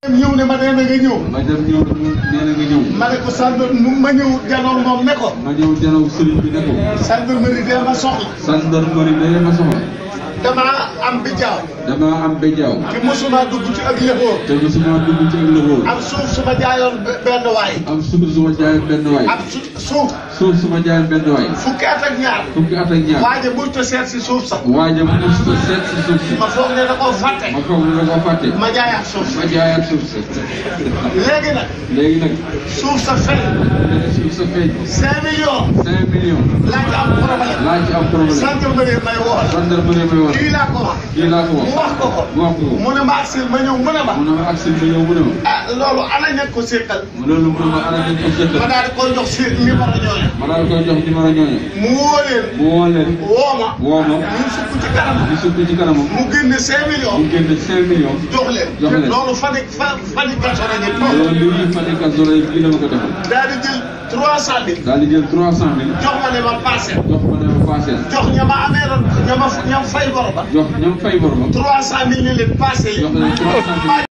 ñëw ne ma nee na nga ñëw. ma dem ñëw nee na nga ñëw. ma ne ko ma ñëw janoon moom ne ko. ma ñëw janoon sëriñ bi ne ko. gendarmerie dee ma soxla. gendarmerie dee ma soxla. damaa am bijaaw. damaa am bijaaw. te mosuma dugg ci ak lëxoo. te mosuma dugg ci ak lëxoo. am suuf su ma jaayoon benn waay. am suuf su ma jaayoon benn waay. am suuf. suuf su ma jaayoon benn waay. fukki at ak ñaar. fukki at ak ñaar. waaja buñ ko seet si suuf sax. waaja buñ ko seet si suuf si. ma foog ne da koo fàtte. ma foog ne da koo fàtte. ma jaayaat suuf si. ma jaayaat suuf si. léegi nag. léegi nag. suuf sa feeñ. suuf sa feeñ. 5 millions. 5 millions. laa ci am problème. laa ci am problème. gendarmerie may woo. gendarmerie may woo. kii laa ko wax. kii laa ko wax. mu wax ko ko. mu wax ko ko. mu ne ma agsil ma ñëw mu ne ma. mu ne ma agsil ma ñëw mu ne ma. ah loolu ana ña ko séqal. loolu mu ne ma ana ña ko séqal. ma daal di koy jox si numéro ñooñu. ma daal di koy jox numéro ñooñu. mu woo leen. mu woo leen. woo ma. woo ma. ñu sukk ci kanamam. ñu sukk ci kanamam. mu génne 5 millions. mu génne 5 millions. jox leen. jox leen loolu fan yi kaso la ñu. loolu lii fan yi kaso la bii la ma ko defal. daal di jël 300 000. daal di jël 300 000. jox ma ne ma passé. jox ma ne ma passé. jox ña ma amee ron ña fay bor ba. jox ñam fay bor ba. 300 000 ni leen passé yi. jox leen 300 000.